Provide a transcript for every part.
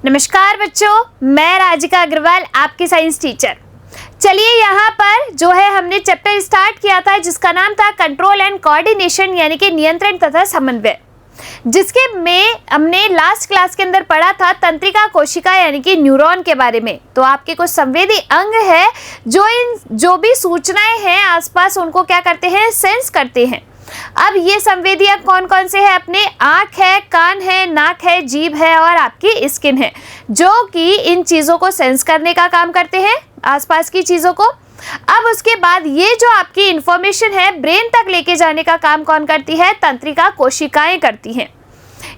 नमस्कार बच्चों, मैं राजिका अग्रवाल आपकी साइंस टीचर। चलिए यहाँ पर जो है हमने चैप्टर स्टार्ट किया था जिसका नाम था कंट्रोल एंड कोऑर्डिनेशन यानी कि नियंत्रण तथा समन्वय, जिसके में हमने लास्ट क्लास के अंदर पढ़ा था तंत्रिका कोशिका यानी कि न्यूरॉन के बारे में। तो आपके कुछ संवेदी अंग है जो भी सूचनाएं हैं आसपास उनको क्या करते हैं, सेंस करते हैं। अब ये संवेदी अंग कौन कौन से हैं? अपने आँख है, कान है, नाक है, जीभ है और आपकी स्किन है, जो कि इन चीज़ों को सेंस करने का काम करते हैं, आसपास की चीज़ों को। अब उसके बाद ये जो आपकी इंफॉर्मेशन है ब्रेन तक लेके जाने का काम कौन करती है? तंत्रिका कोशिकाएं करती हैं।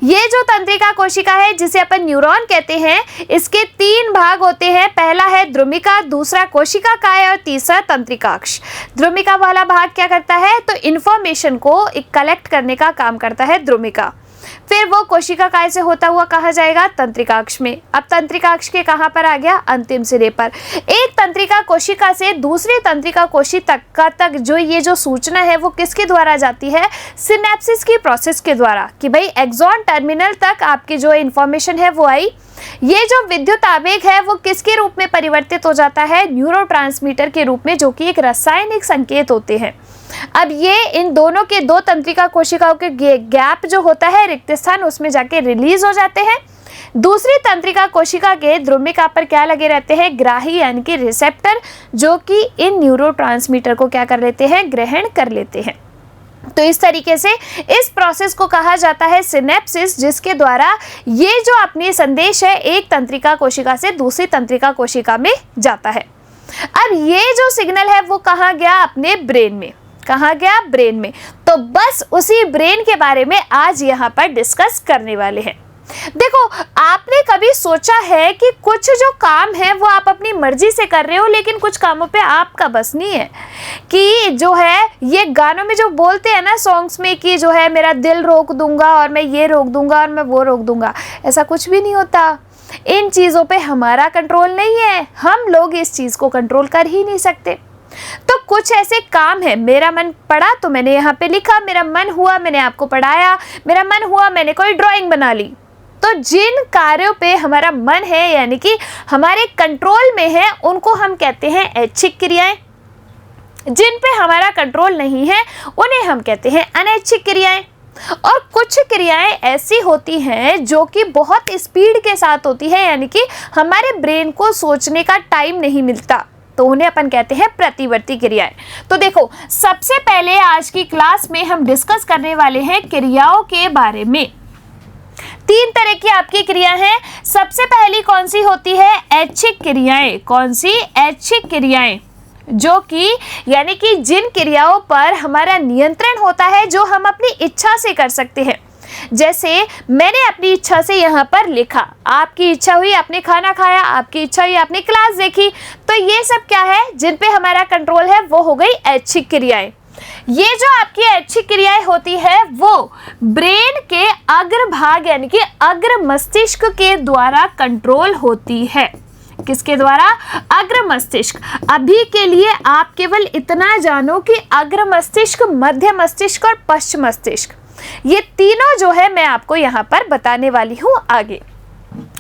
ये जो तंत्रिका कोशिका है जिसे अपन न्यूरॉन कहते हैं, इसके 3 भाग होते हैं। पहला है द्रुमिका, दूसरा कोशिका काय और तीसरा तंत्रिकाक्ष। द्रुमिका वाला भाग क्या करता है? तो इंफॉर्मेशन को कलेक्ट करने का काम करता है द्रुमिका। फिर वो कोशिका काय से होता हुआ कहाँ जाएगा? तंत्रिकाक्ष में। अब तंत्रिकाक्ष के कहाँ पर आ गया? अंतिम सिरे पर। एक तंत्रिका कोशिका से दूसरी तंत्रिका कोशिका तक जो ये जो सूचना है वो किसके द्वारा जाती है? सिनेप्सिस की प्रोसेस के द्वारा, कि भाई एक्सॉन टर्मिनल तक आपकी जो इंफॉर्मेशन है वो आई। ये जो विद्युत आवेग है वो किसके रूप में परिवर्तित हो जाता है? न्यूरोट्रांसमीटर के रूप में, जो कि एक रासायनिक संकेत होते हैं। अब ये इन दोनों के 2 तंत्रिका कोशिकाओं के गैप जो होता है, रिक्त स्थान, उसमें जाके रिलीज हो जाते हैं। दूसरी तंत्रिका कोशिका के द्रुमिका पर क्या लगे रहते हैं? ग्राही यानी कि रिसेप्टर, जो कि इन न्यूरोट्रांसमीटर को क्या कर लेते हैं? ग्रहण कर लेते हैं। तो इस तरीके से इस प्रोसेस को कहा जाता है सिनेप्सिस, जिसके द्वारा ये जो अपनी संदेश है एक तंत्रिका कोशिका से दूसरी तंत्रिका कोशिका में जाता है। अब ये जो सिग्नल है वो कहाँ गया? अपने ब्रेन में। कहाँ गया? ब्रेन में। तो बस उसी ब्रेन के बारे में आज यहाँ पर डिस्कस करने वाले हैं। देखो, आपने कभी सोचा है कि कुछ जो काम है वो आप अपनी मर्जी से कर रहे हो, लेकिन कुछ कामों पे आपका बस नहीं है, कि जो है ये गानों में जो बोलते हैं ना सॉन्ग्स में, कि जो है मेरा दिल रोक दूंगा और मैं ये रोक दूंगा और मैं वो रोक दूंगा, ऐसा कुछ भी नहीं होता। इन चीज़ों पे हमारा कंट्रोल नहीं है, हम लोग इस चीज़ को कंट्रोल कर ही नहीं सकते। तो कुछ ऐसे काम है, मेरा मन पड़ा तो मैंने यहाँ पे लिखा, मेरा मन हुआ मैंने आपको पढ़ाया, मेरा मन हुआ मैंने कोई ड्राइंग बना ली। तो जिन कार्यों पे हमारा मन है यानी कि हमारे कंट्रोल में है, उनको हम कहते हैं ऐच्छिक क्रियाएं। जिन पे हमारा कंट्रोल नहीं है उन्हें हम कहते हैं अनैच्छिक क्रियाएं। और कुछ क्रियाएं ऐसी होती हैं जो कि बहुत स्पीड के साथ होती है, यानी कि हमारे ब्रेन को सोचने का टाइम नहीं मिलता, तो उन्हें अपन कहते हैं प्रतिवर्ती क्रियाएं। तो देखो, सबसे पहले आज की क्लास में हम डिस्कस करने वाले हैं क्रियाओं के बारे में। 3 तरह की आपकी क्रिया है। सबसे पहली कौन सी होती है? ऐच्छिक क्रियाएं। कौन सी? ऐच्छिक क्रियाएं, जो कि यानी कि जिन क्रियाओं पर हमारा नियंत्रण होता है, जो हम अपनी इच्छा से कर सकते हैं। जैसे मैंने अपनी इच्छा से यहाँ पर लिखा, आपकी इच्छा हुई आपने खाना खाया, आपकी इच्छा हुई आपने क्लास देखी। तो ये सब क्या है? जिन पे हमारा कंट्रोल है वो हो गई ऐच्छिक क्रियाएं। ये जो आपकी ऐच्छिक क्रियाएं होती है वो ब्रेन के अग्रभाग यानी कि अग्र मस्तिष्क के द्वारा कंट्रोल होती है। किसके द्वारा? अग्र मस्तिष्क। अभी के लिए आप केवल इतना जानो कि अग्र मस्तिष्क, मध्य मस्तिष्क और पश्च मस्तिष्क, ये तीनों जो है मैं आपको यहाँ पर बताने वाली हूँ आगे।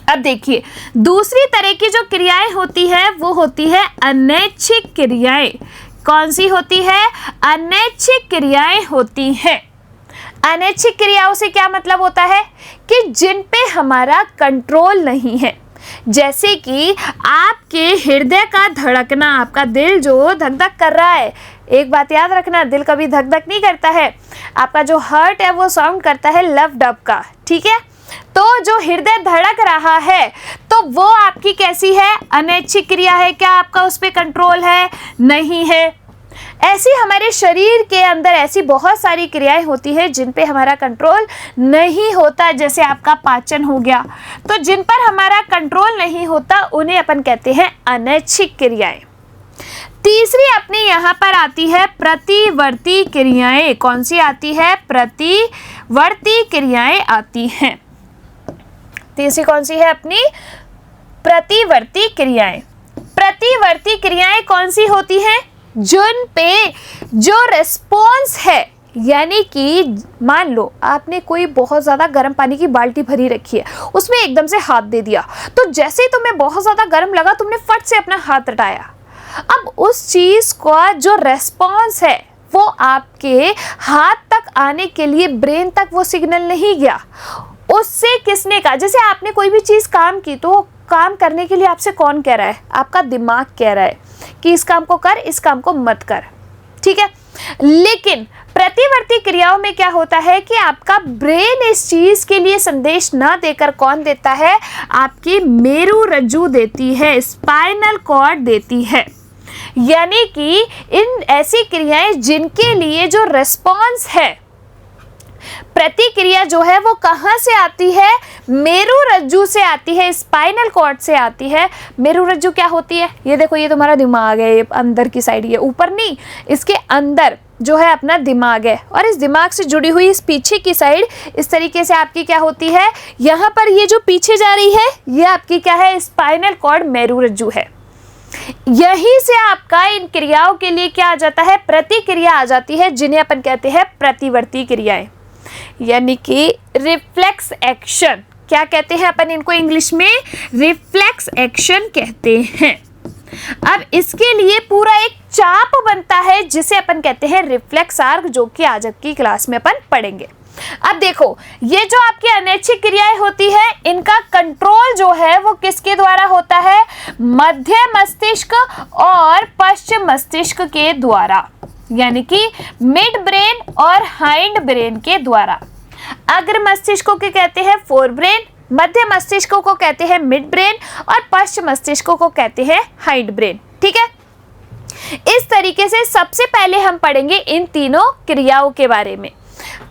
अब देखिए, दूसरी तरह की जो क्रियाएं होती है वो होती है अनैच्छिक क्रियाएं। कौन सी होती है? अनैच्छिक क्रियाएं होती हैं। अनैच्छिक क्रियाओं से क्या मतलब होता है? कि जिन पे हमारा कंट्रोल नहीं है। जैसे कि आपके हृदय का धड़कना, आपका दिल जो धक धक कर रहा है। एक बात याद रखना, दिल कभी धक धक नहीं करता है, आपका जो हार्ट है वो साउंड करता है लव डब का, ठीक है? तो जो हृदय धड़क रहा है तो वो आपकी कैसी है? अनैच्छिक क्रिया है। क्या आपका उस पर कंट्रोल है? नहीं है। ऐसी हमारे शरीर के अंदर ऐसी बहुत सारी क्रियाएं होती हैं जिन पे हमारा कंट्रोल नहीं होता, जैसे आपका पाचन हो गया। तो जिन पर हमारा कंट्रोल नहीं होता उन्हें अपन कहते हैं अनैच्छिक क्रियाएं। तीसरी अपनी यहाँ पर आती है प्रतिवर्ती क्रियाएं। कौन सी आती है? प्रतिवर्ती क्रियाएं आती हैं। तीसरी कौन सी है अपनी? प्रतिवर्ती क्रियाएं। प्रतिवर्ती क्रियाएं कौन सी होती हैं? जिन पे जो रिस्पॉन्स है यानी कि मान लो आपने कोई बहुत ज़्यादा गर्म पानी की बाल्टी भरी रखी है, उसमें एकदम से हाथ दे दिया, तो जैसे ही तुम्हें बहुत ज़्यादा गर्म लगा तुमने फट से अपना हाथ हटाया। अब उस चीज़ का जो रेस्पॉन्स है वो आपके हाथ तक आने के लिए ब्रेन तक वो सिग्नल नहीं गया, उससे किसने कहा? जैसे आपने कोई भी चीज़ काम की तो काम करने के लिए आपसे कौन कह रहा है? आपका दिमाग कह रहा है कि इस काम को कर, इस काम को मत कर, ठीक है। लेकिन प्रतिवर्ती क्रियाओं में क्या होता है कि आपका ब्रेन इस चीज के लिए संदेश ना देकर कौन देता है? आपकी मेरुरज्जु देती है, स्पाइनल कॉर्ड देती है। यानी कि इन ऐसी क्रियाएं जिनके लिए जो रेस्पॉन्स है, प्रतिक्रिया जो है वो कहाँ से आती है? मेरुरज्जु से आती है, स्पाइनल कॉर्ड से आती है। मेरुरज्जु क्या होती है? ये देखो, ये तुम्हारा दिमाग है, ये अंदर की साइड, ये ऊपर नहीं, इसके अंदर जो है अपना दिमाग है, और इस दिमाग से जुड़ी हुई इस पीछे की साइड इस तरीके से आपकी क्या होती है? यहाँ पर ये जो पीछे जा रही है ये आपकी क्या है? स्पाइनल कॉर्ड, मेरुरज्जु है। यहीं से आपका इन क्रियाओं के लिए क्या आ जाता है? प्रतिक्रिया आ जाती है, जिन्हें अपन कहते हैं प्रतिवर्ती क्रियाएं, यानी कि रिफ्लेक्स एक्शन। क्या कहते हैं अपन इनको इंग्लिश में? रिफ्लेक्स एक्शन कहते हैं। अब इसके लिए पूरा एक चाप बनता है जिसे अपन कहते हैं रिफ्लेक्स आर्क, जो कि आज की क्लास में अपन पढ़ेंगे। अब देखो, ये जो आपकी अनैच्छिक क्रियाएं होती है, इनका कंट्रोल जो है वो किसके द्वारा होता है? मध्य मस्तिष्क और पश्चिम मस्तिष्क के द्वारा, यानी कि मिड ब्रेन और हाइंड ब्रेन के द्वारा। अग्र मस्तिष्क को कहते हैं फोर ब्रेन, मध्य मस्तिष्क को कहते हैं मिड ब्रेन और पश्चिम मस्तिष्क को कहते हैं हाइंड ब्रेन, ठीक है। इस तरीके से सबसे पहले हम पढ़ेंगे इन तीनों क्रियाओं के बारे में,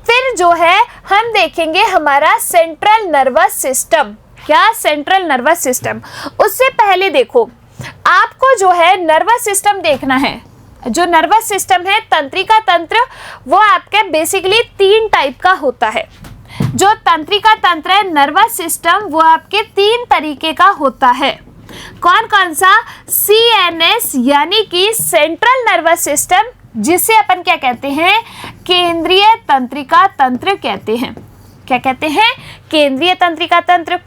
फिर जो है हम देखेंगे हमारा सेंट्रल नर्वस सिस्टम। क्या? Central nervous system. उससे पहले देखो, आपको जो है नर्वस सिस्टम देखना है। जो नर्वस सिस्टम है, तंत्रिका तंत्र, वो आपके बेसिकली 3 टाइप का होता है। जो तंत्रिका तंत्र है, नर्वस सिस्टम, वो आपके 3 तरीके का होता है। कौन कौन सा? CNS यानी कि सेंट्रल नर्वस सिस्टम, जिसे अपन क्या कहते हैं? केंद्रीय तंत्रिका तंत्र कहते हैं। क्या कहते हैं? केंद्रीय तंत्रिका तंत्र।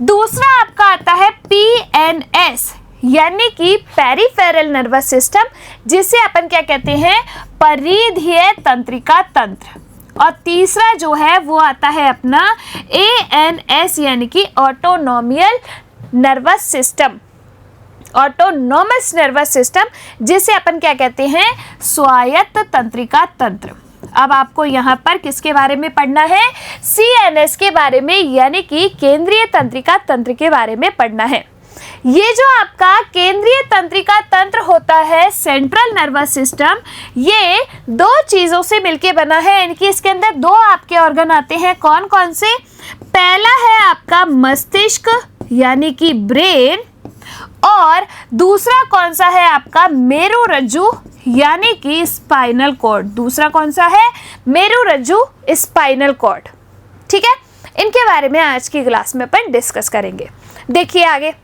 दूसरा आपका आता है PNS यानी कि पेरिफेरल नर्वस सिस्टम, जिसे अपन क्या कहते हैं? परिधीय तंत्रिका तंत्र। और तीसरा जो है वो आता है अपना ANS यानी कि autonomic nervous system, autonomous nervous system, जिसे अपन क्या कहते हैं? स्वायत्त तंत्रिका तंत्र। अब आपको यहाँ पर किसके बारे में पढ़ना है? CNS के बारे में, यानी कि केंद्रीय तंत्रिका तंत्र के बारे में पढ़ना है। ये जो आपका केंद्रीय तंत्रिका तंत्र होता है, सेंट्रल नर्वस सिस्टम, ये 2 चीजों से मिलके बना है, यानी कि इसके अंदर 2 आपके ऑर्गन आते हैं। कौन कौन से? पहला है आपका मस्तिष्क यानी कि ब्रेन, और दूसरा कौन सा है आपका? मेरुरज्जु यानी कि स्पाइनल कॉर्ड। दूसरा कौन सा है? मेरुरज्जु, स्पाइनल कॉर्ड, ठीक है। इनके बारे में आज की क्लास में अपन डिस्कस करेंगे। देखिए आगे,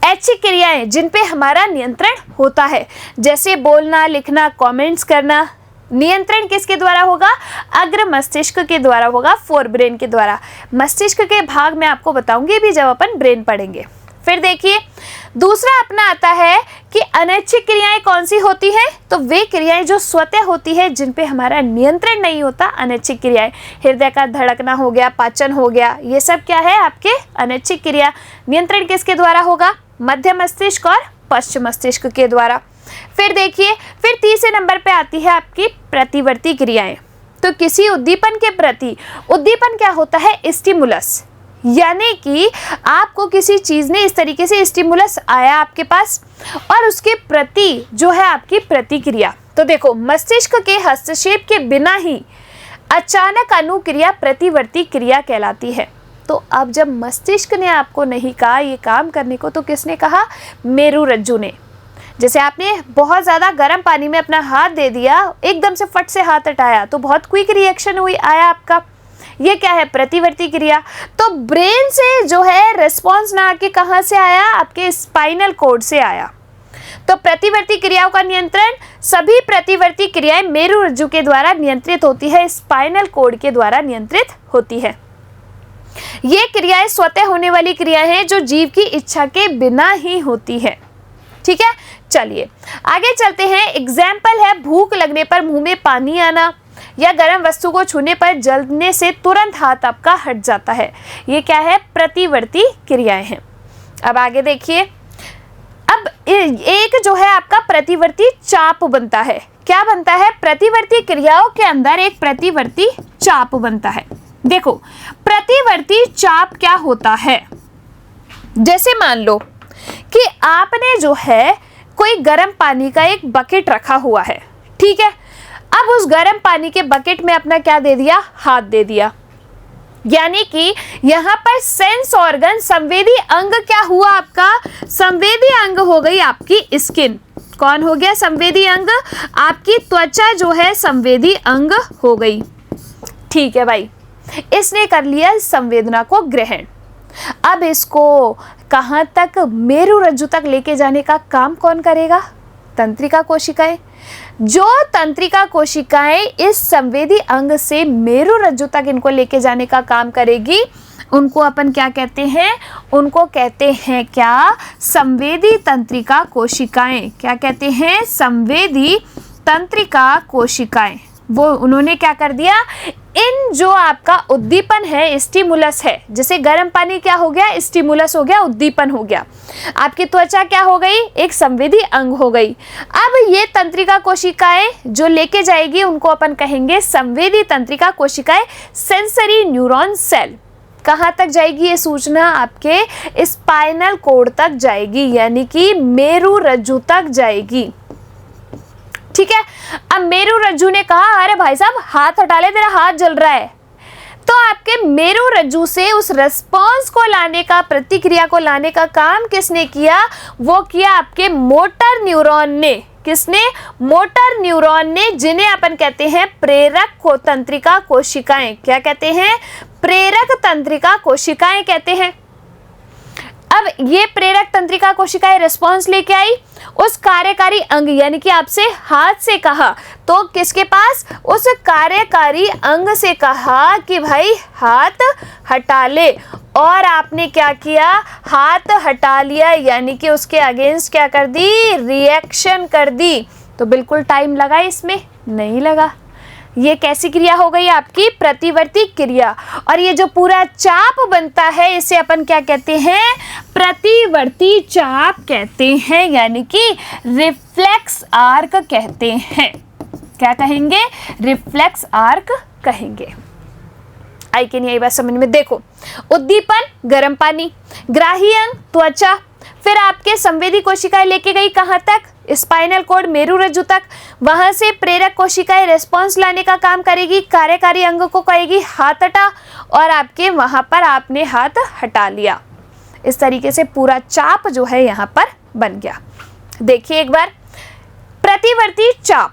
ऐच्छिक क्रियाएं जिन पे हमारा नियंत्रण होता है, जैसे बोलना, लिखना, कमेंट्स करना, नियंत्रण किसके द्वारा होगा? अग्र मस्तिष्क के द्वारा होगा, फोर ब्रेन के द्वारा। मस्तिष्क के भाग में आपको बताऊंगी भी जब अपन ब्रेन पढ़ेंगे। फिर देखिए, दूसरा अपना आता है कि अनैच्छिक क्रियाएं कौन सी होती हैं? तो वे क्रियाएं जो स्वतः होती है, जिन पे हमारा नियंत्रण नहीं होता, अनैच्छिक क्रियाएं। हृदय का धड़कना हो गया, पाचन हो गया, ये सब क्या है? आपके अनैच्छिक क्रिया। नियंत्रण किसके द्वारा होगा? मध्य मस्तिष्क और पश्चिम मस्तिष्क के द्वारा। फिर देखिए, फिर तीसरे नंबर पे आती है आपकी प्रतिवर्ती क्रियाएं। तो किसी उद्दीपन के प्रति, उद्दीपन क्या होता है? स्टिमुलस, यानी कि आपको किसी चीज ने इस तरीके से स्टिमुलस आया आपके पास, और उसके प्रति जो है आपकी प्रतिक्रिया। तो देखो, मस्तिष्क के हस्तक्षेप के बिना ही अचानक अनुक्रिया प्रतिवर्ती क्रिया कहलाती है। तो अब जब मस्तिष्क ने आपको नहीं कहा ये काम करने को, तो किसने कहा? मेरुरज्जु ने। जैसे आपने बहुत ज़्यादा गर्म पानी में अपना हाथ दे दिया, एकदम से फट से हाथ हटाया, तो बहुत क्विक रिएक्शन हुई, आया आपका। ये क्या है? प्रतिवर्ती क्रिया। तो ब्रेन से जो है रिस्पॉन्स ना आके कहाँ से आया? आपके स्पाइनल कॉर्ड से आया। तो प्रतिवर्ती क्रियाओं का नियंत्रण, सभी प्रतिवर्ती क्रियाएं मेरुरज्जु के द्वारा नियंत्रित होती है, स्पाइनल कॉर्ड के द्वारा नियंत्रित होती है। ये क्रियाएं स्वतः होने वाली क्रियाएं हैं जो जीव की इच्छा के बिना ही होती है। ठीक है, चलिए आगे चलते हैं। एग्जाम्पल है भूख लगने पर मुंह में पानी आना या गर्म वस्तु को छूने पर जलने से तुरंत हाथ आपका हट जाता है। ये क्या है? प्रतिवर्ती क्रियाएं हैं। अब आगे देखिए, अब एक जो है आपका प्रतिवर्ती चाप बनता है। क्या बनता है? प्रतिवर्ती क्रियाओं के अंदर एक प्रतिवर्ती चाप बनता है। देखो प्रतिवर्ती चाप क्या होता है, जैसे मान लो कि आपने जो है कोई गर्म पानी का एक बकेट रखा हुआ है, ठीक है। अब उस गर्म पानी के बकेट में अपना क्या दे दिया? हाथ दे दिया। यानी कि यहाँ पर सेंस ऑर्गन, संवेदी अंग क्या हुआ आपका? संवेदी अंग हो गई आपकी स्किन। कौन हो गया संवेदी अंग? आपकी त्वचा जो है संवेदी अंग हो गई। ठीक है भाई, इसने कर लिया संवेदना को ग्रहण। अब इसको कहाँ तक? मेरुरज्जु तक लेके जाने का काम कौन करेगा? तंत्रिका कोशिकाएं। जो तंत्रिका कोशिकाएं इस संवेदी अंग से मेरुरज्जु तक इनको लेके जाने का काम करेगी, उनको अपन क्या कहते हैं? उनको कहते हैं क्या? संवेदी तंत्रिका कोशिकाएं। क्या कहते हैं? संवेदी तंत्रिका कोशिकाएं। वो उन्होंने क्या कर दिया? इन जो आपका उद्दीपन है, स्टिमुलस है, जैसे गर्म पानी क्या हो गया? स्टिमुलस हो गया, उद्दीपन हो गया। आपकी त्वचा क्या हो गई? एक संवेदी अंग हो गई। अब ये तंत्रिका कोशिकाएं जो लेके जाएगी उनको अपन कहेंगे संवेदी तंत्रिका कोशिकाएं, सेंसरी न्यूरॉन सेल। कहाँ तक जाएगी ये सूचना? आपके स्पाइनल कॉर्ड तक जाएगी, यानी कि मेरुरज्जु तक जाएगी। ठीक है। अब मेरुरज्जु ने कहा अरे भाई साहब हाथ हटा ले, तेरा हाथ जल रहा है। तो आपके मेरुरज्जु से उस रिस्पॉन्स को लाने का, प्रतिक्रिया को लाने का काम किसने किया? वो किया आपके मोटर न्यूरॉन ने। किसने? मोटर न्यूरॉन ने, जिन्हें अपन कहते हैं प्रेरक को तंत्रिका कोशिकाएं। क्या कहते हैं? प्रेरक तंत्रिका कोशिकाएं कहते हैं। अब ये प्रेरक तंत्रिका कोशिकाएं रिस्पॉन्स लेके आई, उस कार्यकारी अंग यानी कि आपसे हाथ से कहा, तो किसके पास? उस कार्यकारी अंग से कहा कि भाई हाथ हटा ले, और आपने क्या किया? हाथ हटा लिया, यानी कि उसके अगेंस्ट क्या कर दी? रिएक्शन कर दी। तो बिल्कुल टाइम लगा इसमें? नहीं लगा। ये कैसी क्रिया हो गई? आपकी प्रतिवर्ती क्रिया। और ये जो पूरा चाप बनता है इसे अपन क्या कहते हैं? प्रतिवर्ती चाप कहते हैं, यानी कि रिफ्लेक्स आर्क कहते हैं। क्या कहेंगे? रिफ्लेक्स आर्क कहेंगे। आई कि नहीं आई बात समझ में? देखो उद्दीपन गर्म पानी, ग्राही अंग त्वचा, फिर आपके संवेदी कोशिकाएं लेके गई कहाँ तक? स्पाइनल कॉर्ड, मेरुरज्जु तक। वहां से प्रेरक कोशिकाएं रिस्पॉन्स लाने का काम करेगी, कार्यकारी अंग को कहेगी हाथ हटा, और आपके वहां पर आपने हाथ हटा लिया। इस तरीके से पूरा चाप जो है यहाँ पर बन गया। देखिए एक बार, प्रतिवर्ती चाप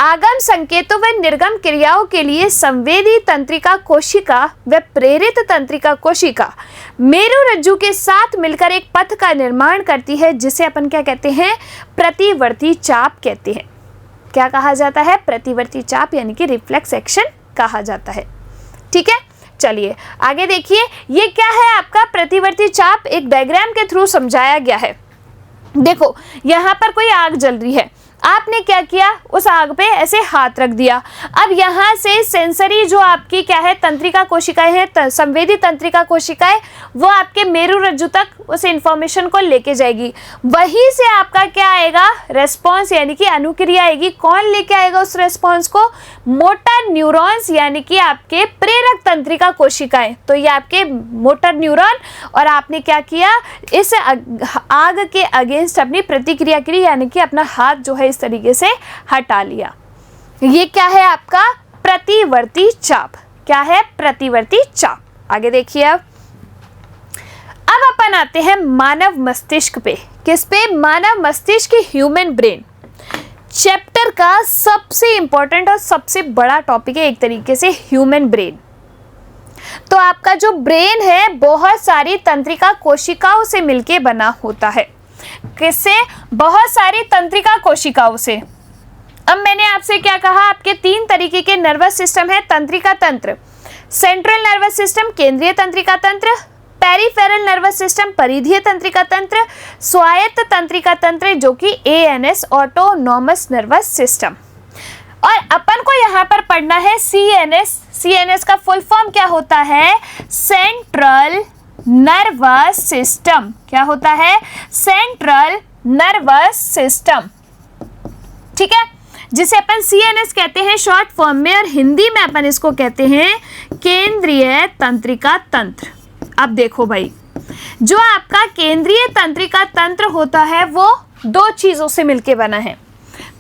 आगम संकेतों व निर्गम क्रियाओं के लिए संवेदी तंत्रिका कोशिका व प्रेरित तंत्रिका कोशिका मेरुरज्जु के साथ मिलकर एक पथ का निर्माण करती है, जिसे अपन क्या कहते हैं? प्रतिवर्ती चाप कहते हैं। क्या कहा जाता है? प्रतिवर्ती चाप, यानी कि रिफ्लेक्स एक्शन कहा जाता है। ठीक है, चलिए आगे देखिए। ये क्या है आपका प्रतिवर्ती चाप? एक डायग्राम के थ्रू समझाया गया है। देखो यहाँ पर कोई आग जल रही है, आपने क्या किया? उस आग पे ऐसे हाथ रख दिया। अब यहाँ से सेंसरी जो आपकी क्या है? तंत्रिका कोशिकाएं हैं, संवेदी तंत्रिका कोशिकाएं, वो आपके मेरुरज्जु तक उस इंफॉर्मेशन को लेके जाएगी। वहीं से आपका क्या आएगा? रेस्पॉन्स, यानी कि अनुक्रिया आएगी। कौन लेके आएगा उस रेस्पॉन्स को? मोटर न्यूरॉन्स, यानी कि आपके प्रेरक तंत्रिका कोशिकाएं। तो ये आपके मोटर न्यूरॉन, और आपने क्या किया? इस आग के अगेंस्ट अपनी प्रतिक्रिया की, यानी कि अपना हाथ जो है इस तरीके से हटा लिया। ये क्या है आपका? प्रतिवर्ती चाप। क्या है? प्रतिवर्ती चाप। आगे देखिए। अब अपन आते हैं मानव मस्तिष्क पे। किस पे? मानव मस्तिष्क, ह्यूमन ब्रेन। चैप्टर का सबसे इंपॉर्टेंट और सबसे बड़ा टॉपिक है एक तरीके से ह्यूमन ब्रेन। तो आपका जो ब्रेन है बहुत सारी तंत्रिका कोशिकाओं से मिलके बना होता है। किससे? बहुत सारी तंत्रिका कोशिकाओं से। अब मैंने आपसे क्या कहा, आपके 3 तरीके के नर्वस सिस्टम है तंत्रिका तंत्र, सेंट्रल नर्वस सिस्टम केंद्रीय तंत्रिका तंत्र, पेरिफेरल नर्वस सिस्टम परिधीय तंत्रिका तंत्र, स्वायत्त तंत्रिका तंत्र जो कि एएनएस ऑटोनॉमस नर्वस सिस्टम। और अपन को यहाँ पर पढ़ना है सीएनएस। सीएनएस का फुल फॉर्म क्या होता है? Central nervous system. क्या होता है? Central nervous system. ठीक है, जिसे अपन सीएनएस कहते हैं शॉर्ट फॉर्म में, और हिंदी में अपन इसको कहते हैं केंद्रीय तंत्रिका तंत्र। अब देखो भाई, जो आपका केंद्रीय तंत्रिका तंत्र होता है वो 2 चीजों से मिलके बना है।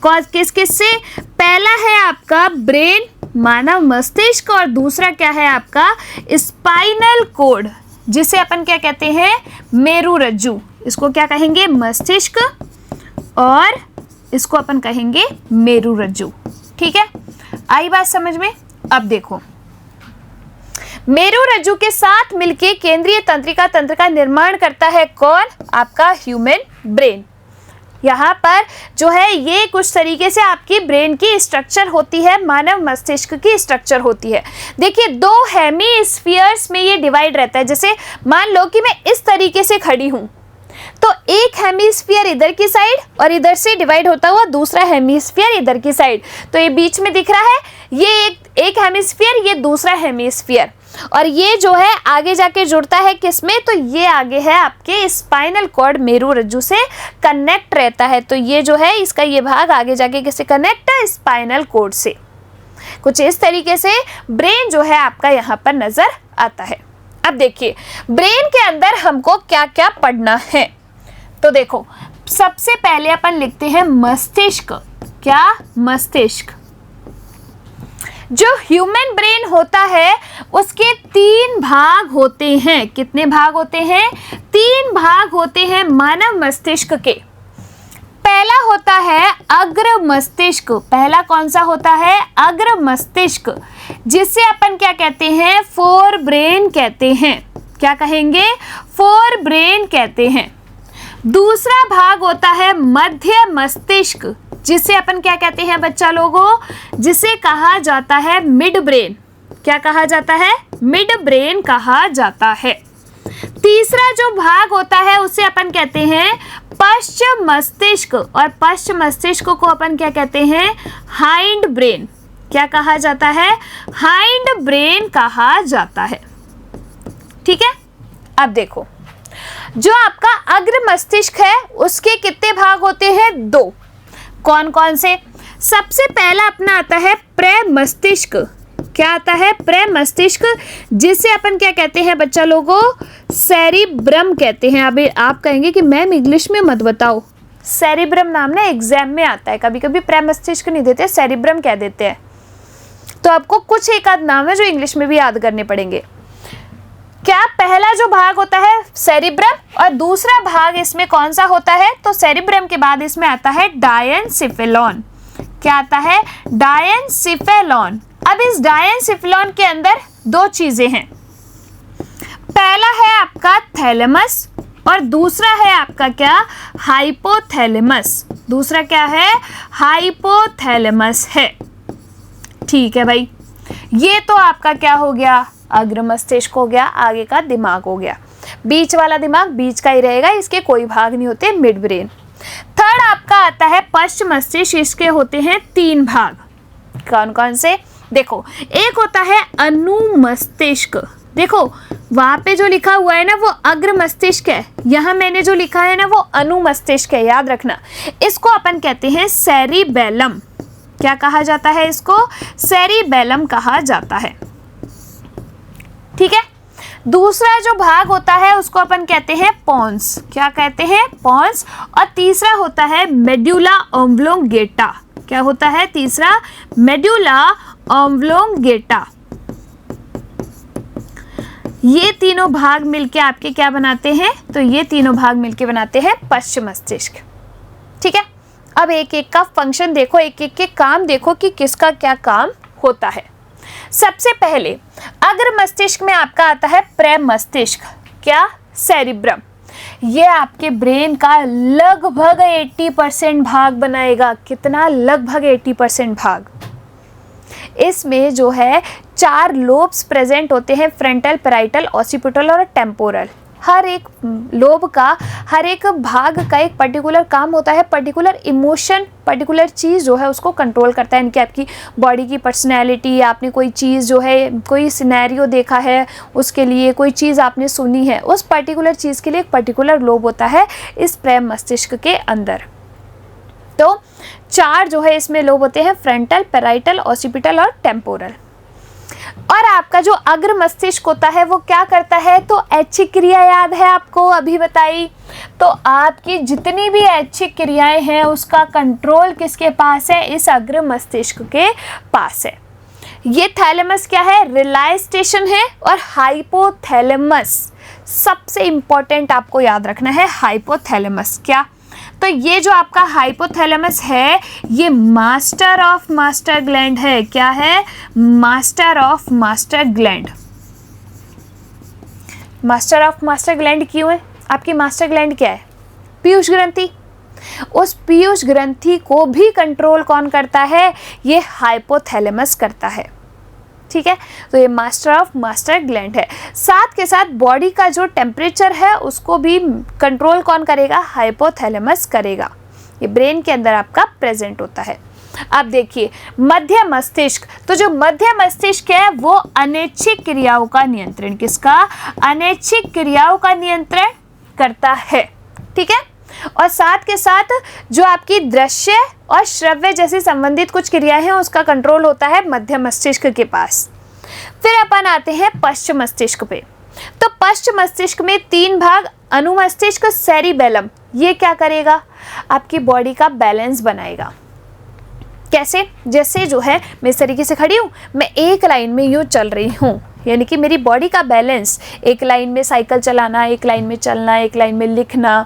किस किस से? पहला है आपका ब्रेन, मानव मस्तिष्क, और दूसरा क्या है आपका स्पाइनल कोड, जिसे अपन क्या कहते हैं? मेरुरज्जु। इसको क्या कहेंगे? मस्तिष्क, और इसको अपन कहेंगे मेरुरज्जु। ठीक है, आई बात समझ में? अब देखो, मेरुरज्जु के साथ मिलके केंद्रीय तंत्रिका तंत्र का निर्माण करता है कौन? आपका ह्यूमन ब्रेन। यहाँ पर जो है ये कुछ तरीके से आपकी ब्रेन की स्ट्रक्चर होती है, मानव मस्तिष्क की स्ट्रक्चर होती है। देखिए 2 हेमीस्फीयर्स में ये डिवाइड रहता है। जैसे मान लो कि मैं इस तरीके से खड़ी हूँ, तो एक हेमीस्फीयर इधर की साइड और इधर से डिवाइड होता हुआ दूसरा हेमीस्फीयर इधर की साइड। तो ये बीच में दिख रहा है, ये एक हेमीस्फीयर, ये दूसरा हेमीस्फीयर, और ये जो है आगे जाके जुड़ता है किसमें? तो ये आगे है आपके स्पाइनल कॉर्ड, मेरुरज्जु से कनेक्ट रहता है। तो ये जो है इसका ये भाग आगे जाके किससे कनेक्ट है? स्पाइनल कॉर्ड से। कुछ इस तरीके से ब्रेन जो है आपका यहाँ पर नजर आता है। अब देखिए ब्रेन के अंदर हमको क्या क्या पढ़ना है। तो देखो सबसे पहले अपन लिखते हैं मस्तिष्क। क्या? मस्तिष्क। जो ह्यूमन ब्रेन होता है उसके 3 भाग होते हैं। कितने भाग होते हैं? 3 भाग होते हैं मानव मस्तिष्क के। पहला होता है अग्र मस्तिष्क। पहला कौन सा होता है? अग्र मस्तिष्क, जिसे अपन क्या कहते हैं? फोर ब्रेन कहते हैं। क्या कहेंगे? फोर ब्रेन कहते हैं। दूसरा भाग होता है मध्य मस्तिष्क, जिसे अपन क्या कहते हैं बच्चा लोगों? जिसे कहा जाता है मिड ब्रेन। क्या कहा जाता है? मिड ब्रेन कहा जाता है। तीसरा जो भाग होता है उसे अपन कहते हैं पश्च मस्तिष्क, और पश्च मस्तिष्क को अपन क्या कहते हैं? Hind brain. क्या कहा जाता है? हाइंड ब्रेन कहा जाता है। ठीक है, अब देखो जो आपका अग्र मस्तिष्क है उसके कितने भाग होते हैं? 2। कौन कौन से? सबसे पहला अपना आता है प्रमस्तिष्क। क्या आता है? प्रमस्तिष्क, जिसे अपन क्या कहते हैं बच्चा लोगों? सेरिब्रम कहते हैं। अभी आप कहेंगे कि मैम इंग्लिश में मत बताओ, सेरिब्रम नाम ना एग्जाम में आता है, कभी कभी प्रमस्तिष्क नहीं देते, सेरिब्रम कह देते हैं। तो आपको कुछ एक आध नाम है जो इंग्लिश में भी याद करने पड़ेंगे। क्या? पहला जो भाग होता है सेरिब्रम, और दूसरा भाग इसमें कौन सा होता है? तो सेरिब्रम के बाद इसमें आता है डायनसिफेलॉन। क्या आता है? डायनसिफेलॉन। अब इस डायनसिफेलॉन के अंदर 2 चीजें हैं। पहला है आपका थैलेमस, और दूसरा है आपका क्या? हाइपोथैलेमस। दूसरा क्या है? हाइपोथैलेमस है। ठीक है भाई, ये तो आपका क्या हो गया? अग्र मस्तिष्क हो गया, आगे का दिमाग हो गया। बीच वाला दिमाग बीच का ही रहेगा, इसके कोई भाग नहीं होते, मिड ब्रेन। थर्ड आपका आता है पश्च मस्तिष्क। इसके होते हैं 3 भाग। कौन कौन से? देखो एक होता है अनुमस्तिष्क। देखो वहां पे जो लिखा हुआ है ना वो अग्र मस्तिष्क है, यहाँ मैंने जो लिखा है ना वो अनुमस्तिष्क है, याद रखना। इसको अपन कहते हैं सेरिबेलम। क्या कहा जाता है इसको? सेरिबेलम कहा जाता है। ठीक है, दूसरा जो भाग होता है उसको अपन कहते हैं पोन्स। क्या कहते हैं? पोन्स। और तीसरा होता है मेडुला ऑब्लोंगेटा। क्या होता है तीसरा? Medulla oblongata. ये तीनों भाग मिलके आपके क्या बनाते हैं? तो ये तीनों भाग मिलके बनाते हैं पश्च मस्तिष्क। ठीक है, अब एक एक का फंक्शन देखो, एक एक के काम देखो कि किसका क्या काम होता है। सबसे पहले अग्र मस्तिष्क में आपका आता है प्रमस्तिष्क। क्या? सेरिब्रम। ये आपके ब्रेन का लगभग 80% भाग बनाएगा। कितना? लगभग 80% भाग। इसमें जो है 4 लोब्स प्रेजेंट होते हैं, फ्रंटल, पैराइटल, ऑसिपिटल और टेम्पोरल। हर एक लोब का, हर एक भाग का एक पर्टिकुलर काम होता है, पर्टिकुलर इमोशन, पर्टिकुलर चीज़ जो है उसको कंट्रोल करता है। यानी कि आपकी बॉडी की पर्सनैलिटी, आपने कोई चीज़ जो है, कोई सिनेरियो देखा है, उसके लिए कोई चीज़ आपने सुनी है, उस पर्टिकुलर चीज़ के लिए एक पर्टिकुलर लोब होता है इस प्रेम मस्तिष्क के अंदर। तो 4 जो है इसमें लोब होते हैं, फ्रंटल, पैराइटल, ऑसिपिटल और टेम्पोरल। और आपका जो अग्र मस्तिष्क होता है वो क्या करता है? तो ऐच्छिक क्रिया याद है आपको, अभी बताई। तो आपकी जितनी भी ऐच्छिक क्रियाएं हैं उसका कंट्रोल किसके पास है? इस अग्र मस्तिष्क के पास है। ये थैलेमस क्या है? रिलाय स्टेशन है। और हाइपोथैलेमस सबसे इंपॉर्टेंट आपको याद रखना है, हाइपोथैलेमस। क्या? तो ये जो आपका हाइपोथैलेमस है ये मास्टर ऑफ मास्टर ग्लैंड है। क्या है? Master of master gland. Master of master gland क्यों है? आपकी मास्टर ग्लैंड क्या है? पीयूष ग्रंथि। उस पीयूष ग्रंथि को भी कंट्रोल कौन करता है? ये हाइपोथैलेमस करता है। ठीक है, तो ये मास्टर ऑफ मास्टर ग्लैंड है। साथ के साथ बॉडी का जो टेम्परेचर है उसको भी कंट्रोल कौन करेगा? हाइपोथैलेमस करेगा। ये ब्रेन के अंदर आपका प्रेजेंट होता है। अब देखिए मध्य मस्तिष्क। तो जो मध्य मस्तिष्क है वो अनैच्छिक क्रियाओं का नियंत्रण, किसका? अनैच्छिक क्रियाओं का नियंत्रण करता है। ठीक है, और साथ के साथ जो आपकी दृश्य और श्रव्य जैसी संबंधित कुछ क्रियाएं हैं उसका कंट्रोल होता है मध्य मस्तिष्क के पास। फिर अपन आते हैं पश्च मस्तिष्क पे। तो पश्च मस्तिष्क में 3 भाग, अनुमस्तिष्क, सेरिबेलम। ये क्या करेगा? आपकी बॉडी का बैलेंस बनाएगा। कैसे? जैसे जो है मैं इस तरीके से खड़ी हूँ, मैं एक लाइन में यूँ चल रही हूँ, यानी कि मेरी बॉडी का बैलेंस, एक लाइन में साइकिल चलाना, एक लाइन में चलना, एक लाइन में लिखना,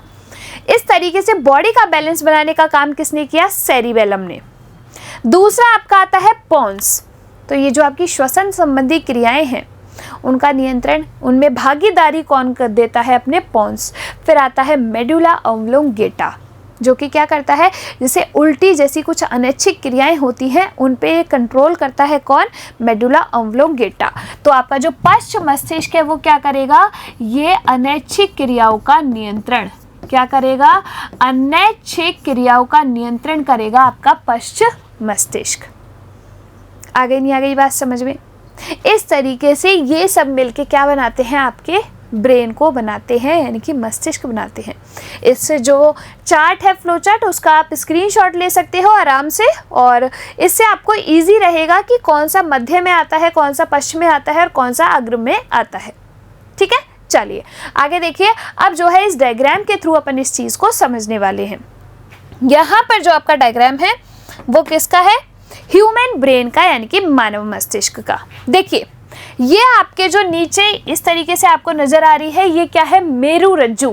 इस तरीके से बॉडी का बैलेंस बनाने का काम किसने किया? सेरिबेलम ने। दूसरा आपका आता है पोन्स। तो ये जो आपकी श्वसन संबंधी क्रियाएं हैं उनका नियंत्रण, उनमें भागीदारी कौन कर देता है? अपने पोन्स। फिर आता है मेडुला ऑब्लोंगेटा, जो कि क्या करता है? जैसे उल्टी जैसी कुछ अनैच्छिक क्रियाएं होती हैं उन पे कंट्रोल करता है कौन? Medulla oblongata. तो आपका जो पश्च मस्तिष्क है वो क्या करेगा? ये अनैच्छिक क्रियाओं का नियंत्रण क्या करेगा? अनैच्छिक क्रियाओं का नियंत्रण करेगा आपका पश्च मस्तिष्क। आ गई नहीं आ गई बात समझ में? इस तरीके से ये सब मिलके क्या बनाते हैं? आपके ब्रेन को बनाते हैं, यानी कि मस्तिष्क बनाते हैं। इससे जो चार्ट है, फ्लो चार्ट, उसका आप स्क्रीनशॉट ले सकते हो आराम से, और इससे आपको इजी रहेगा कि कौन सा मध्य में आता है, कौन सा पश्चिम में आता है और कौन सा अग्र में आता है। ठीक है, चलिए आगे देखिए। अब जो है इस डायग्राम के थ्रू अपन इस चीज़ को समझने वाले हैं। यहाँ पर जो आपका डायग्राम है वो किसका है? ह्यूमन ब्रेन का, यानी कि मानव मस्तिष्क का। देखिए ये आपके जो नीचे इस तरीके से आपको नजर आ रही है, ये क्या है? मेरु रज्जु।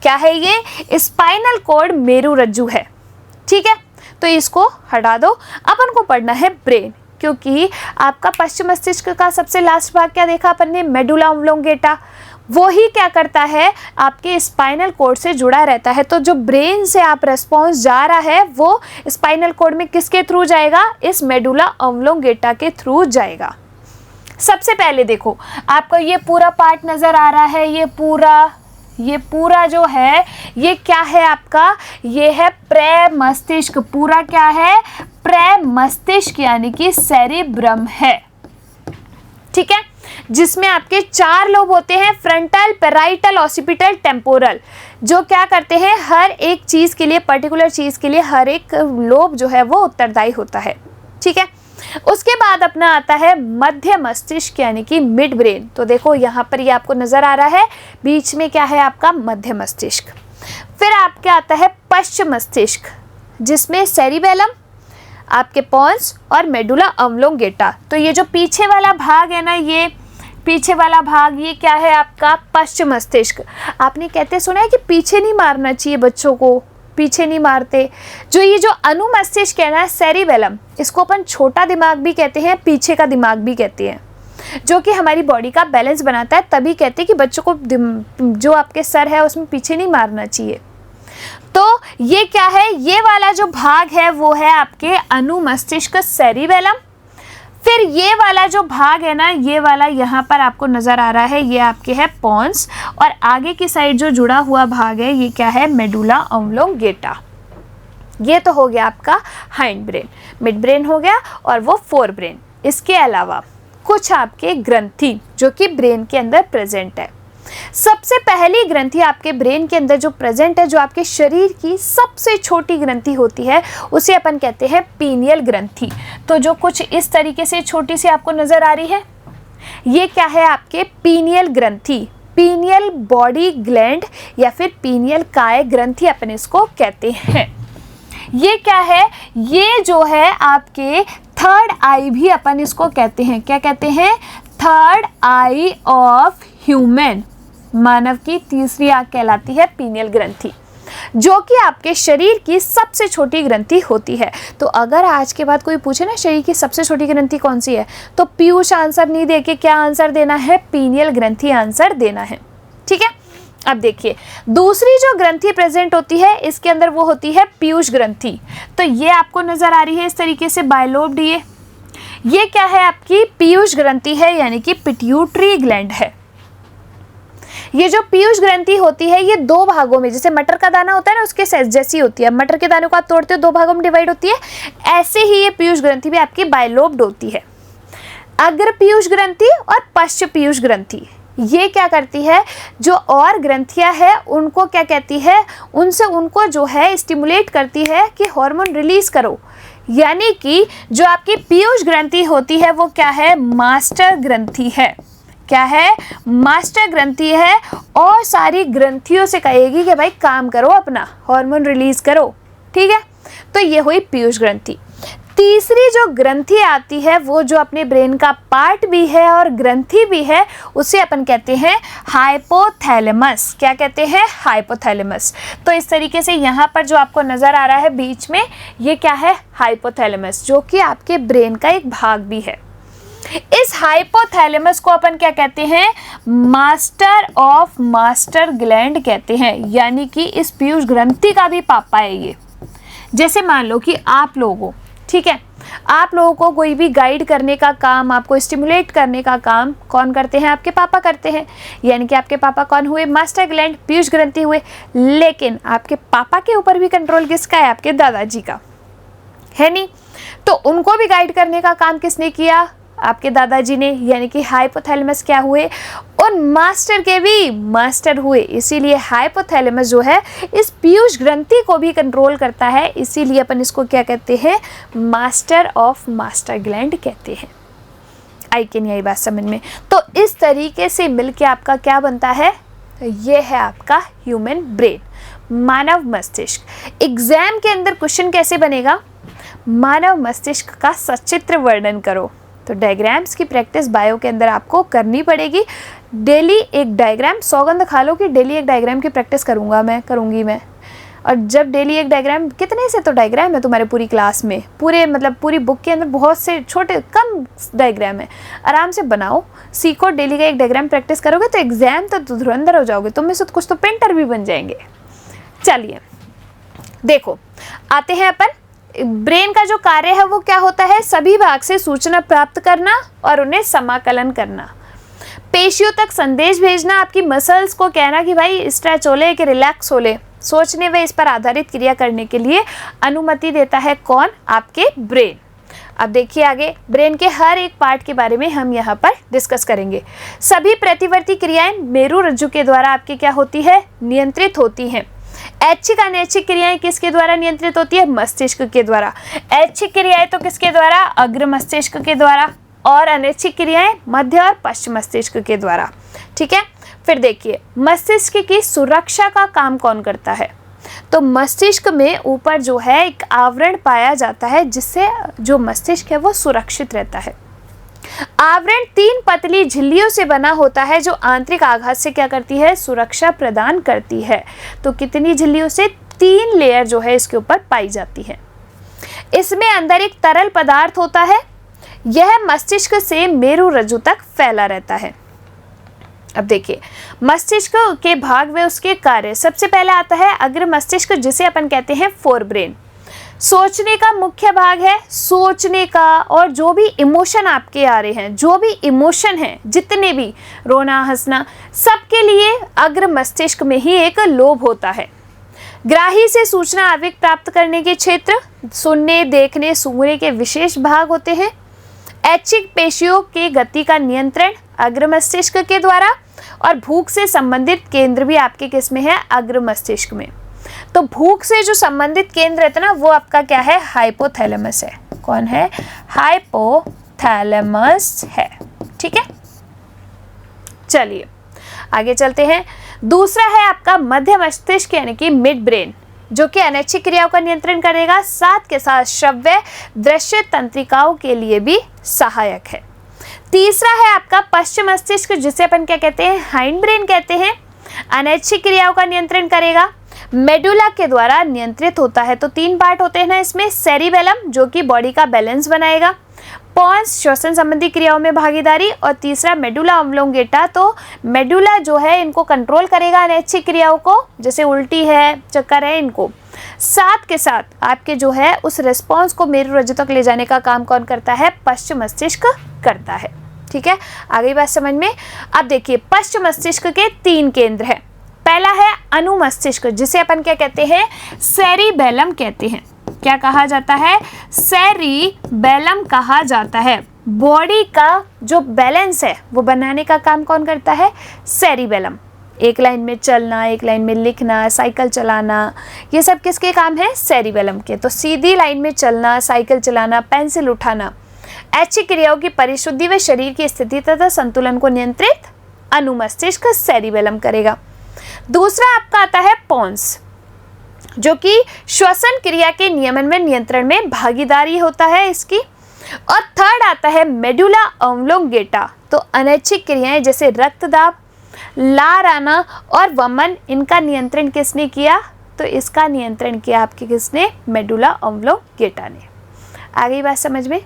क्या है ये? स्पाइनल कॉर्ड मेरु रज्जु है। ठीक है, तो इसको हटा दो। अपन को पढ़ना है ब्रेन, क्योंकि आपका पश्चिम मस्तिष्क का सबसे लास्ट भाग क्या देखा अपन ने? Medulla oblongata. वो ही क्या करता है? आपके स्पाइनल कॉर्ड से जुड़ा रहता है। तो जो ब्रेन से आप रेस्पॉन्स जा रहा है वो स्पाइनल कॉर्ड में किसके थ्रू जाएगा? इस मेडुला ऑब्लोंगेटा के थ्रू जाएगा। सबसे पहले देखो आपको ये पूरा पार्ट नज़र आ रहा है, ये पूरा जो है ये क्या है आपका? ये है प्रेमस्तिष्क। पूरा क्या है? प्रेमस्तिष्क, यानी कि सेरिब्रम है। ठीक है, जिसमें आपके 4 लोब होते हैं, फ्रंटल, पैराइटल, ऑसिपिटल, टेम्पोरल, जो क्या करते हैं? हर एक चीज़ के लिए, पर्टिकुलर चीज़ के लिए हर एक लोब जो है वो उत्तरदायी होता है। ठीक है, उसके बाद अपना आता है मध्य मस्तिष्क, यानी कि मिड ब्रेन। तो देखो यहाँ पर ये आपको नज़र आ रहा है, बीच में क्या है आपका? मध्य मस्तिष्क। फिर आपके आता है पश्च मस्तिष्क, जिसमें सेरिबेलम, आपके पोन्स और मेडुला ऑब्लोंगेटा। तो ये जो पीछे वाला भाग है ना, ये पीछे वाला भाग, ये क्या है आपका? पश्च मस्तिष्क। आपने कहते सुना है कि पीछे नहीं मारना चाहिए बच्चों को, पीछे नहीं मारते। जो ये जो अनुमस्तिष्क है ना, सेरिबेलम, इसको अपन छोटा दिमाग भी कहते हैं, पीछे का दिमाग भी कहते हैं। जो कि हमारी बॉडी का बैलेंस बनाता है। तभी कहते हैं कि बच्चों को जो आपके सर है उसमें पीछे नहीं मारना चाहिए। तो ये क्या है, ये वाला जो भाग है वो है आपके अनुमस्तिष्क सेरिबेलम। फिर ये वाला जो भाग है ना, ये वाला यहाँ पर आपको नज़र आ रहा है, ये आपके है पॉन्स। और आगे की साइड जो जुड़ा हुआ भाग है ये क्या है, मेडुला ऑब्लोंगेटा। ये तो हो गया आपका हाइंड ब्रेन, मिड ब्रेन हो गया और वो फोर ब्रेन। इसके अलावा कुछ आपके ग्रंथि जो कि ब्रेन के अंदर प्रेजेंट है। सबसे पहली ग्रंथि आपके ब्रेन के अंदर जो प्रेजेंट है, जो आपके शरीर की सबसे छोटी ग्रंथि होती है, उसे अपन कहते हैं पीनियल ग्रंथि। तो जो कुछ इस तरीके से छोटी सी आपको नजर आ रही है, ये क्या है आपके पीनियल ग्रंथि, पीनियल बॉडी ग्लैंड या फिर पीनियल काय ग्रंथि अपन इसको कहते हैं। ये क्या है, ये जो है आपके थर्ड आई भी अपन इसको कहते हैं। क्या कहते हैं, थर्ड आई ऑफ ह्यूमन, मानव की तीसरी आंख कहलाती है पीनियल ग्रंथि, जो कि आपके शरीर की सबसे छोटी ग्रंथि होती है। तो अगर आज के बाद कोई पूछे ना शरीर की सबसे छोटी ग्रंथि कौन सी है, तो पीयूष आंसर नहीं देके क्या आंसर देना है, पीनियल ग्रंथि आंसर देना है। ठीक है, अब देखिए दूसरी जो ग्रंथि प्रेजेंट होती है इसके अंदर वो होती है पीयूष ग्रंथि। तो ये आपको नजर आ रही है इस तरीके से बायलोब्ड। ये क्या है, आपकी पीयूष ग्रंथि है, यानी कि पिट्यूटरी ग्लैंड है। ये जो पीयूष ग्रंथि होती है ये दो भागों में, जैसे मटर का दाना होता है ना उसके साइज जैसी होती है, मटर के दाने को आप तोड़ते हो दो भागों में डिवाइड होती है, ऐसे ही ये पीयूष ग्रंथि भी आपकी बायलोब्ड होती है। अग्र पीयूष ग्रंथि और पश्च पीयूष ग्रंथि, ये क्या करती है, जो और ग्रंथियां हैं उनको क्या कहती है, उनसे उनको जो है स्टिमुलेट करती है कि हार्मोन रिलीज करो। यानी कि जो आपकी पीयूष ग्रंथि होती है वो क्या है, मास्टर ग्रंथि है। क्या है, मास्टर ग्रंथि है, और सारी ग्रंथियों से कहेगी कि भाई काम करो, अपना हार्मोन रिलीज करो। ठीक है, तो ये हुई पीयूष ग्रंथि। तीसरी जो ग्रंथि आती है वो जो अपने ब्रेन का पार्ट भी है और ग्रंथि भी है, उसे अपन कहते हैं हाइपोथैलेमस। क्या कहते हैं, हाइपोथैलेमस। तो इस तरीके से यहाँ पर जो आपको नज़र आ रहा है बीच में, ये क्या है, हाइपोथैलेमस, जो कि आपके ब्रेन का एक भाग भी है। इस हाइपोथैलेमस को अपन क्या कहते हैं, मास्टर ऑफ मास्टर ग्लैंड कहते हैं। यानी कि इस पीयूष ग्रंथि का भी पापा है ये। जैसे मान लो कि आप लोगों, ठीक है, आप लोगों को कोई भी गाइड करने का काम, आपको स्टिमुलेट करने का काम कौन करते हैं, आपके पापा करते हैं। यानी कि आपके पापा कौन हुए, मास्टर ग्लैंड, पीयूष ग्रंथि हुए। लेकिन आपके पापा के ऊपर भी कंट्रोल किसका है, आपके दादाजी का है नहीं। तो उनको भी गाइड करने का काम किसने किया, आपके दादाजी ने। यानी कि हाइपोथैलेमस क्या हुए, उन मास्टर के भी मास्टर हुए। इसीलिए हाइपोथैलेमस जो है इस पीयूष ग्रंथि को भी कंट्रोल करता है। इसीलिए अपन इसको क्या कहते हैं, मास्टर ऑफ मास्टर ग्लैंड कहते हैं। आई कि नहीं आई बात समझ में। तो इस तरीके से मिलके आपका क्या बनता है, ये है आपका ह्यूमन ब्रेन, मानव मस्तिष्क। एग्जाम के अंदर क्वेश्चन कैसे बनेगा, मानव मस्तिष्क का सचित्र वर्णन करो। तो डायग्राम्स की प्रैक्टिस बायो के अंदर आपको करनी पड़ेगी। डेली एक डायग्राम, सौगंध खा लो कि डेली एक डायग्राम की प्रैक्टिस करूंगी मैं। और जब डेली एक डायग्राम, कितने से तो डायग्राम है तुम्हारे पूरी क्लास में, पूरे मतलब पूरी बुक के अंदर बहुत से छोटे कम डायग्राम है। आराम से बनाओ, सीखो, डेली का एक डायग्राम प्रैक्टिस करोगे तो एग्जाम तो धुरंधर हो जाओगे, तुम में से कुछ तो पेंटर भी बन जाएंगे। चलिए देखो, आते हैं अपन। ब्रेन का जो कार्य है वो क्या होता है, सभी भाग से सूचना प्राप्त करना और उन्हें समाकलन करना, पेशियों तक संदेश भेजना, आपकी मसल्स को कहना कि भाई स्ट्रेच हो ले, कि रिलैक्स हो ले, सोचने व इस पर आधारित क्रिया करने के लिए अनुमति देता है कौन, आपके ब्रेन। अब देखिए आगे, ब्रेन के हर एक पार्ट के बारे में हम यहाँ पर डिस्कस करेंगे। सभी प्रतिवर्ती क्रियाएं मेरु रज्जु के द्वारा आपकी क्या होती है, नियंत्रित होती हैं। ऐच्छिक अनैच्छिक क्रियाएं किसके द्वारा नियंत्रित होती है, मस्तिष्क के द्वारा। ऐच्छिक क्रियाएं तो किसके द्वारा, अग्र मस्तिष्क के द्वारा, और अनैच्छिक क्रियाएं मध्य और पश्च मस्तिष्क के द्वारा। ठीक है, फिर देखिए मस्तिष्क की सुरक्षा का काम कौन करता है, तो मस्तिष्क में ऊपर जो है एक आवरण पाया जाता है जिससे जो मस्तिष्क है वो सुरक्षित रहता है। आवरण 3 पतली झिल्लियों से बना होता है जो आंतरिक आघात से क्या करती है, सुरक्षा प्रदान करती है। तो कितनी झिल्लियों से, 3 लेयर जो है इसके ऊपर पाई जाती है। इसमें अंदर एक तरल पदार्थ होता है, यह मस्तिष्क से मेरुरज्जु तक फैला रहता है। अब देखिए, मस्तिष्क के भाग व उसके कार्य। सबसे पहले आता है अग्र मस्तिष्क, जिसे अपन कहते हैं फोर ब्रेन। सोचने का मुख्य भाग है, सोचने का, और जो भी इमोशन आपके आ रहे हैं, जो भी इमोशन हैं, जितने भी रोना हंसना, सबके लिए अग्र मस्तिष्क में ही एक लोब होता है। ग्राही से सूचना आवेग प्राप्त करने के क्षेत्र, सुनने, देखने, सूंघने के विशेष भाग होते हैं। ऐच्छिक पेशियों के गति का नियंत्रण अग्र मस्तिष्क के द्वारा, और भूख से संबंधित केंद्र भी आपके किस में है? अग्र मस्तिष्क में। तो भूख से जो संबंधित केंद्र है ना, वो आपका क्या है? हाइपोथैलेमस है। कौन है? हाइपोथैलेमस है। ठीक है, चलिए आगे चलते हैं। दूसरा है आपका मध्य मस्तिष्क यानी कि मिड ब्रेन, जो कि अनैच्छिक क्रियाओं का नियंत्रण करेगा, साथ के साथ श्रव्य दृश्य तंत्रिकाओं के लिए भी सहायक है। तीसरा है आपका पश्चिम मस्तिष्क, जिसे अपन क्या कहते हैं? हाइंड ब्रेन कहते हैं। अनैच्छिक क्रियाओं का नियंत्रण करेगा, मेडुला के द्वारा नियंत्रित होता है। तो 3 पार्ट होते हैं ना इसमें। सेरिबेलम, जो कि बॉडी का बैलेंस बनाएगा। पॉन्स, श्वसन संबंधी क्रियाओं में भागीदारी। और तीसरा मेडुला ऑब्लोंगेटा, तो मेडुला जो है इनको कंट्रोल करेगा, अनैच्छिक क्रियाओं को, जैसे उल्टी है, चक्कर है, इनको। साथ के साथ आपके जो है उस रिस्पॉन्स को मेरुरज्जु तक ले जाने का काम कौन करता है? पश्चिम मस्तिष्क करता है। ठीक है, आगे बात समझ में। अब देखिए, पश्चिम मस्तिष्क के 3 केंद्र हैं। पहला है अनुमस्तिष्क, जिसे अपन क्या कहते हैं? सेरिबेलम कहते हैं। क्या कहा जाता है? सेरिबेलम कहा जाता है। बॉडी का जो बैलेंस है वो बनाने का काम कौन करता है? सेरिबेलम। एक लाइन में चलना, एक लाइन में लिखना, साइकिल चलाना, ये सब किसके काम है? सेरिबेलम के। तो सीधी लाइन में चलना, साइकिल चलाना, पेंसिल उठाना, ऐच्छिक क्रियाओं की परिशुद्धि व शरीर की स्थिति तथा संतुलन को नियंत्रित अनुमस्तिष्क सेरिबेलम करेगा। दूसरा आपका आता है पॉन्स, जो कि श्वसन क्रिया के नियमन में नियंत्रण में भागीदारी होता है इसकी। और थर्ड आता है मेडुला ऑब्लोंगेटा, तो अनैच्छिक क्रियाएं जैसे रक्तदाब, लार आना और वमन, इनका नियंत्रण किसने किया? तो इसका नियंत्रण किया आपके किसने? मेडुला ऑब्लोंगेटा ने। आगे बात समझ में?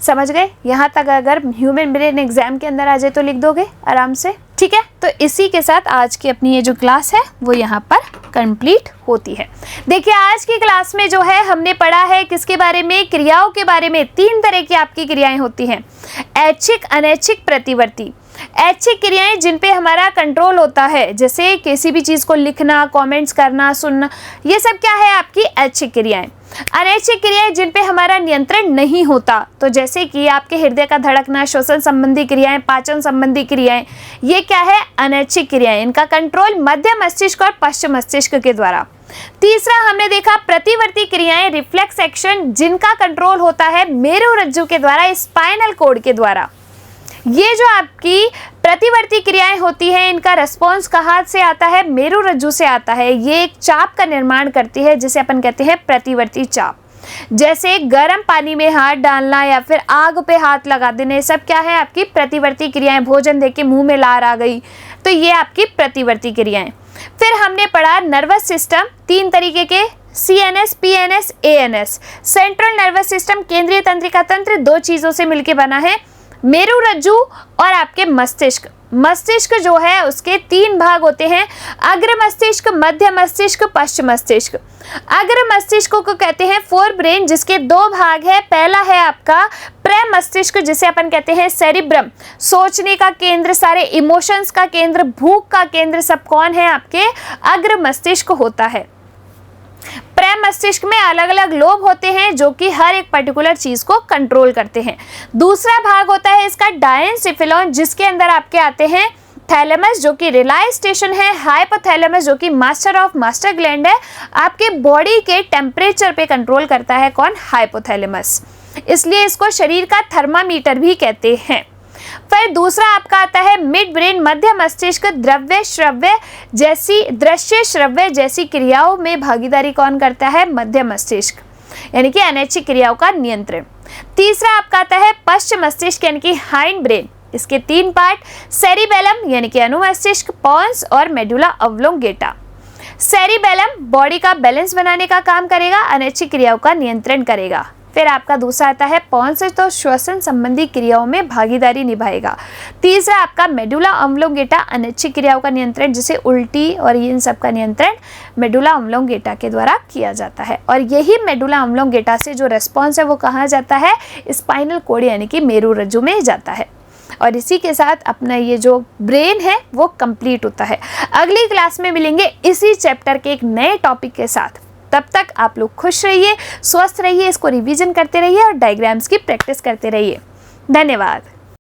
समझ गए? यहाँ तक अगर ह्यूमन ब्रेन एग्जाम के अंदर आ जाए तो लिख दोगे आराम से। ठीक है, तो इसी के साथ आज की अपनी ये जो क्लास है वो यहाँ पर कंप्लीट होती है। देखिए, आज की क्लास में जो है हमने पढ़ा है किसके बारे में? क्रियाओं के बारे में। 3 तरह की आपकी क्रियाएं होती हैं, ऐच्छिक, अनैच्छिक, प्रतिवर्ती। ऐच्छिक क्रियाएं जिन पे हमारा कंट्रोल होता है, जैसे किसी भी चीज़ को लिखना, कमेंट्स करना, सुनना, ये सब क्या है? आपकी ऐच्छिक क्रियाएं। अनैच्छिक क्रियाएं जिन पे हमारा नियंत्रण नहीं होता, तो जैसे कि आपके हृदय का धड़कना, श्वसन संबंधी क्रियाएं, पाचन संबंधी क्रियाएं, ये क्या है? अनैच्छिक क्रियाएं। इनका कंट्रोल मध्य मस्तिष्क और पश्चिम मस्तिष्क के द्वारा। तीसरा हमने देखा प्रतिवर्ती क्रियाएं, रिफ्लेक्स एक्शन, जिनका कंट्रोल होता है मेरुरज्जु के द्वारा, स्पाइनल कॉर्ड के द्वारा। ये जो आपकी प्रतिवर्ती क्रियाएं होती हैं, इनका रिस्पॉन्स कहाँ से आता है? मेरुरज्जु से आता है। ये एक चाप का निर्माण करती है, जिसे अपन कहते हैं प्रतिवर्ती चाप। जैसे गर्म पानी में हाथ डालना या फिर आग पे हाथ लगा देने, सब क्या है? आपकी प्रतिवर्ती क्रियाएं। भोजन देके मुंह में लार आ गई, तो ये आपकी प्रतिवर्ती क्रियाएं। फिर हमने पढ़ा नर्वस सिस्टम, 3 तरीके के, CNS, PNS, ANS। Central nervous system, केंद्रीय तंत्रिका तंत्र, 2 चीज़ों से मिलकर बना है, मेरुरज्जु और आपके मस्तिष्क। मस्तिष्क जो है उसके 3 भाग होते हैं, अग्र मस्तिष्क, मध्य मस्तिष्क, पश्चिम मस्तिष्क। अग्र मस्तिष्क को कहते हैं फोर ब्रेन, जिसके 2 भाग है। पहला है आपका प्रे मस्तिष्क, जिसे अपन कहते हैं सेरिब्रम, सोचने का केंद्र, सारे इमोशंस का केंद्र, भूख का केंद्र, सब कौन है? आपके अग्र मस्तिष्क होता है। प्रे मस्तिष्क में अलग अलग लोब होते हैं, जो कि हर एक पर्टिकुलर चीज को कंट्रोल करते हैं। दूसरा भाग होता है इसका डायेनसिफिलॉन, जिसके अंदर आपके आते हैं थैलेमस, जो कि रिलाय स्टेशन है, हाइपोथैलेमस, जो कि मास्टर ऑफ मास्टर ग्लैंड है, आपके बॉडी के टेम्परेचर पे कंट्रोल करता है। कौन? हाइपोथैलेमस। इसलिए इसको शरीर का थर्मामीटर भी कहते हैं। फिर दूसरा आपका आता है मिड ब्रेन, मध्य मस्तिष्क, द्रव्य श्रव्य जैसी, दृश्य श्रव्य जैसी क्रियाओं में भागीदारी कौन करता है? मध्य मस्तिष्क, यानी कि अनैच्छिक क्रियाओं का नियंत्रण। तीसरा आपका आता है पश्चिम मस्तिष्क, यानी कि हाइंड ब्रेन। इसके 3 पार्ट, सेरिबेलम यानी कि अनुमस्तिष्क, पॉन्स और मेडुला ऑब्लोंगेटा। सेरिबेलम बॉडी का बैलेंस बनाने का काम करेगा, अनैच्छिक क्रियाओं का नियंत्रण करेगा। फिर आपका दूसरा आता है पौंसज तो श्वसन संबंधी क्रियाओं में भागीदारी निभाएगा। तीसरा आपका मेडुला ऑब्लोंगेटा अनैच्छिक क्रियाओं का नियंत्रण, जैसे उल्टी और इन सब का नियंत्रण मेडुला ऑब्लोंगेटा के द्वारा किया जाता है। और यही मेडुला ऑब्लोंगेटा से जो रेस्पॉन्स है वो कहाँ जाता है, स्पाइनल कॉर्ड यानी कि मेरुरज्जु में जाता है। और इसी के साथ अपना ये जो ब्रेन है वो कंप्लीट होता है। अगली क्लास में मिलेंगे इसी चैप्टर के एक नए टॉपिक के साथ। तब तक आप लोग खुश रहिए, स्वस्थ रहिए, इसको रिवीजन करते रहिए और डायग्राम्स की प्रैक्टिस करते रहिए। धन्यवाद।